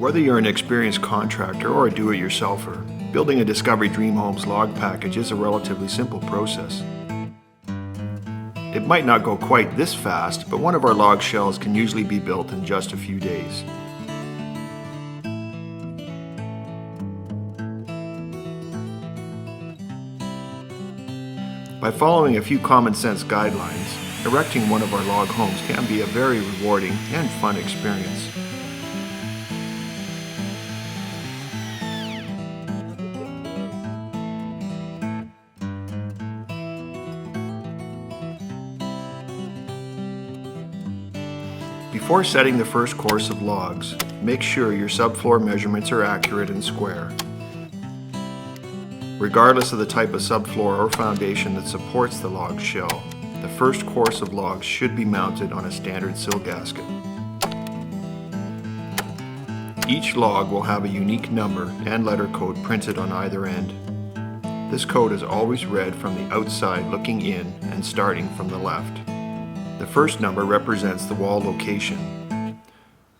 Whether you're an experienced contractor or a do-it-yourselfer, building a Discovery Dream Homes log package is a relatively simple process. It might not go quite this fast, but one of our log shells can usually be built in just a few days. By following a few common sense guidelines, erecting one of our log homes can be a very rewarding and fun experience. Before setting the first course of logs, make sure your subfloor measurements are accurate and square. Regardless of the type of subfloor or foundation that supports the log shell, the first course of logs should be mounted on a standard sill gasket. Each log will have a unique number and letter code printed on either end. This code is always read from the outside looking in and starting from the left. The first number represents the wall location.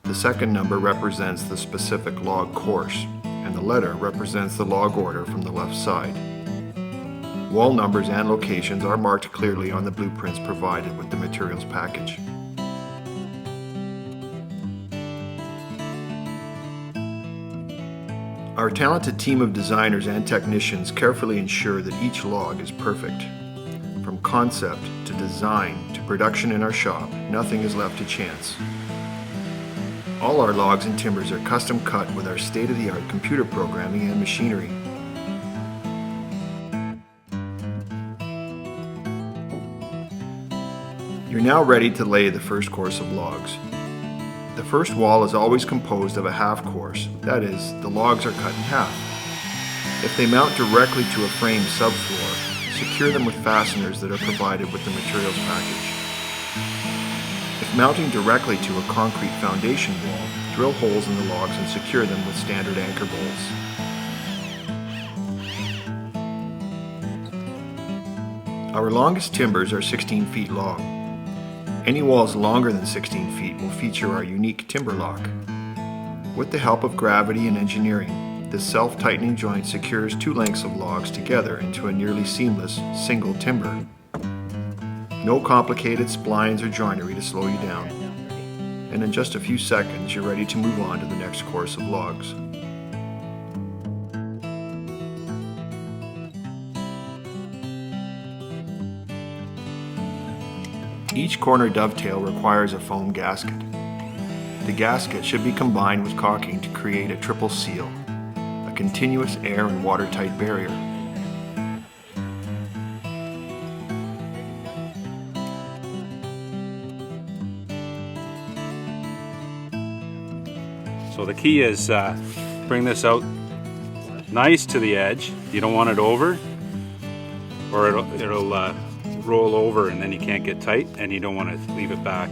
The second number represents the specific log course, and the letter represents the log order from the left side. Wall numbers and locations are marked clearly on the blueprints provided with the materials package. Our talented team of designers and technicians carefully ensure that each log is perfect. From concept to design to production in our shop, nothing is left to chance. All our logs and timbers are custom cut with our state-of-the-art computer programming and machinery. You're now ready to lay the first course of logs. The first wall is always composed of a half course, that is, the logs are cut in half. If they mount directly to a frame subfloor, secure them with fasteners that are provided with the materials package. If mounting directly to a concrete foundation wall, drill holes in the logs and secure them with standard anchor bolts. Our longest timbers are 16 feet long. Any walls longer than 16 feet will feature our unique timber lock. With the help of gravity and engineering, this self-tightening joint secures two lengths of logs together into a nearly seamless single timber. No complicated splines or joinery to slow you down. And in just a few seconds, you're ready to move on to the next course of logs. Each corner dovetail requires a foam gasket. The gasket should be combined with caulking to create a triple seal, a continuous air and watertight barrier. So the key is bring this out nice to the edge. You don't want it over, or it'll roll over and then you can't get tight, and you don't want to leave it back.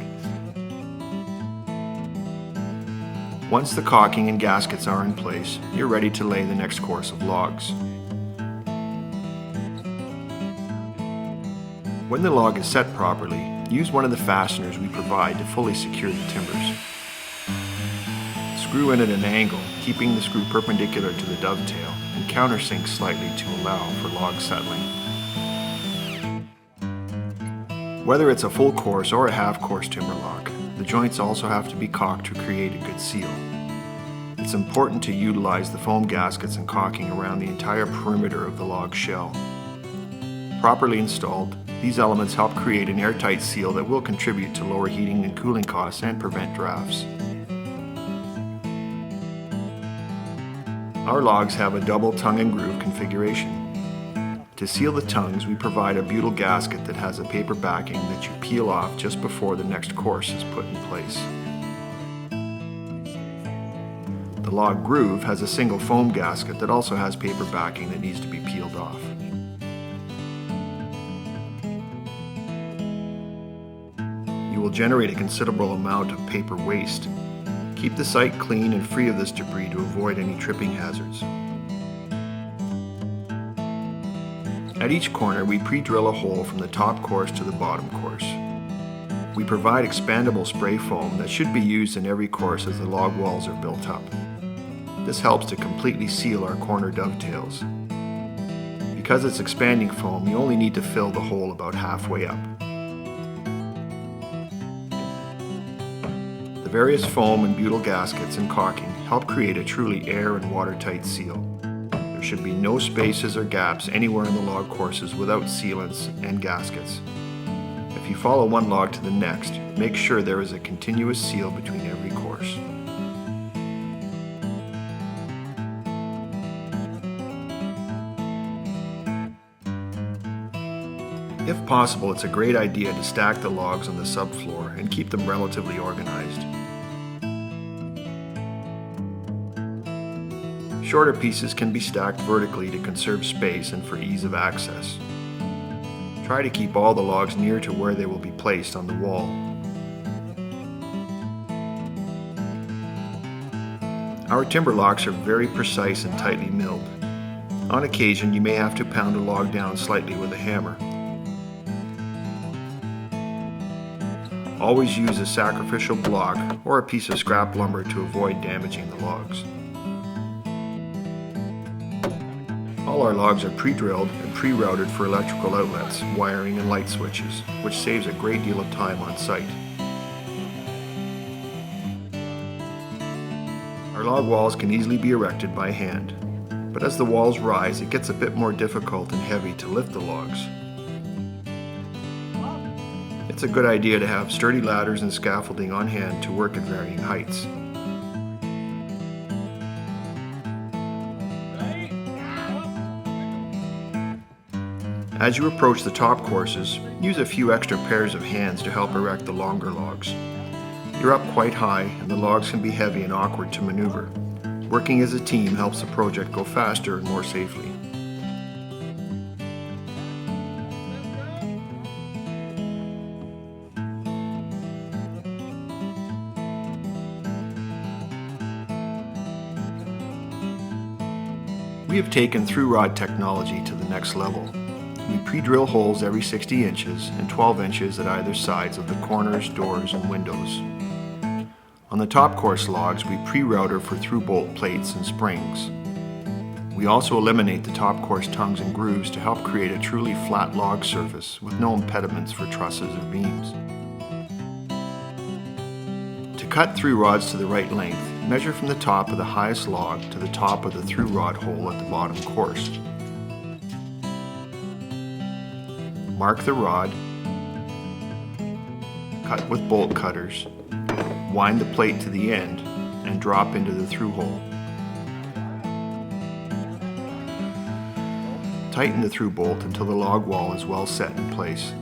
Once the caulking and gaskets are in place, you're ready to lay the next course of logs. When the log is set properly, use one of the fasteners we provide to fully secure the timbers. Screw in at an angle, keeping the screw perpendicular to the dovetail, and countersink slightly to allow for log settling. Whether it's a full course or a half course timber lock, the joints also have to be caulked to create a good seal. It's important to utilize the foam gaskets and caulking around the entire perimeter of the log shell. Properly installed, these elements help create an airtight seal that will contribute to lower heating and cooling costs and prevent drafts. Our logs have a double tongue and groove configuration. To seal the tongues, we provide a butyl gasket that has a paper backing that you peel off just before the next course is put in place. The log groove has a single foam gasket that also has paper backing that needs to be peeled off. You will generate a considerable amount of paper waste. Keep the site clean and free of this debris to avoid any tripping hazards. At each corner, we pre-drill a hole from the top course to the bottom course. We provide expandable spray foam that should be used in every course as the log walls are built up. This helps to completely seal our corner dovetails. Because it's expanding foam, you only need to fill the hole about halfway up. The various foam and butyl gaskets and caulking help create a truly air and watertight seal. There should be no spaces or gaps anywhere in the log courses without sealants and gaskets. If you follow one log to the next, make sure there is a continuous seal between every course. If possible, it's a great idea to stack the logs on the subfloor and keep them relatively organized. Shorter pieces can be stacked vertically to conserve space and for ease of access. Try to keep all the logs near to where they will be placed on the wall. Our timber locks are very precise and tightly milled. On occasion, you may have to pound a log down slightly with a hammer. Always use a sacrificial block or a piece of scrap lumber to avoid damaging the logs. All our logs are pre-drilled and pre-routed for electrical outlets, wiring and light switches, which saves a great deal of time on site. Our log walls can easily be erected by hand, but as the walls rise, it gets a bit more difficult and heavy to lift the logs. It's a good idea to have sturdy ladders and scaffolding on hand to work at varying heights. As you approach the top courses, use a few extra pairs of hands to help erect the longer logs. You're up quite high and the logs can be heavy and awkward to maneuver. Working as a team helps the project go faster and more safely. We have taken through-rod technology to the next level. We pre-drill holes every 60 inches and 12 inches at either sides of the corners, doors, and windows. On the top course logs, we pre-router for through-bolt plates and springs. We also eliminate the top course tongues and grooves to help create a truly flat log surface with no impediments for trusses or beams. To cut through rods to the right length, measure from the top of the highest log to the top of the through rod hole at the bottom course. Mark the rod, cut with bolt cutters, wind the plate to the end, and drop into the through hole. Tighten the through bolt until the log wall is well set in place.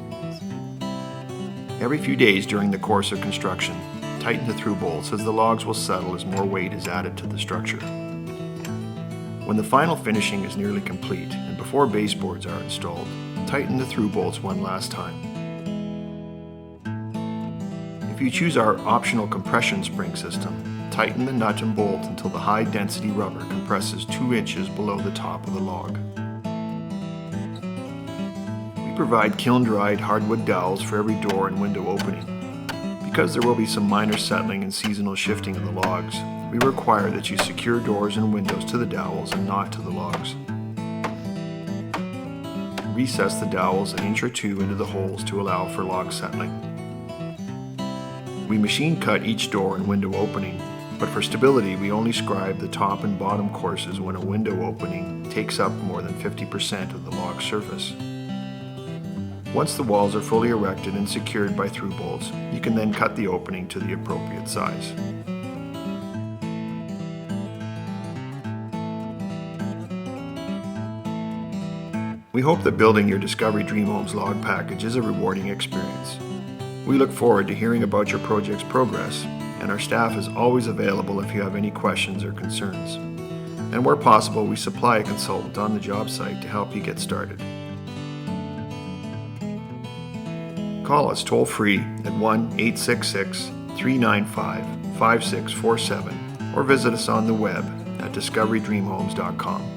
Every few days during the course of construction, tighten the through bolts as the logs will settle as more weight is added to the structure. When the final finishing is nearly complete and before baseboards are installed, tighten the through bolts one last time. If you choose our optional compression spring system, tighten the nut and bolt until the high density rubber compresses 2 inches below the top of the log. We provide kiln-dried hardwood dowels for every door and window opening. Because there will be some minor settling and seasonal shifting of the logs, we require that you secure doors and windows to the dowels and not to the logs. Recess the dowels an inch or two into the holes to allow for log settling. We machine cut each door and window opening, but for stability we only scribe the top and bottom courses when a window opening takes up more than 50% of the log surface. Once the walls are fully erected and secured by through bolts, you can then cut the opening to the appropriate size. We hope that building your Discovery Dream Homes log package is a rewarding experience. We look forward to hearing about your project's progress, and our staff is always available if you have any questions or concerns. And where possible, we supply a consultant on the job site to help you get started. Call us toll-free at 1-866-395-5647 or visit us on the web at discoverydreamhomes.com.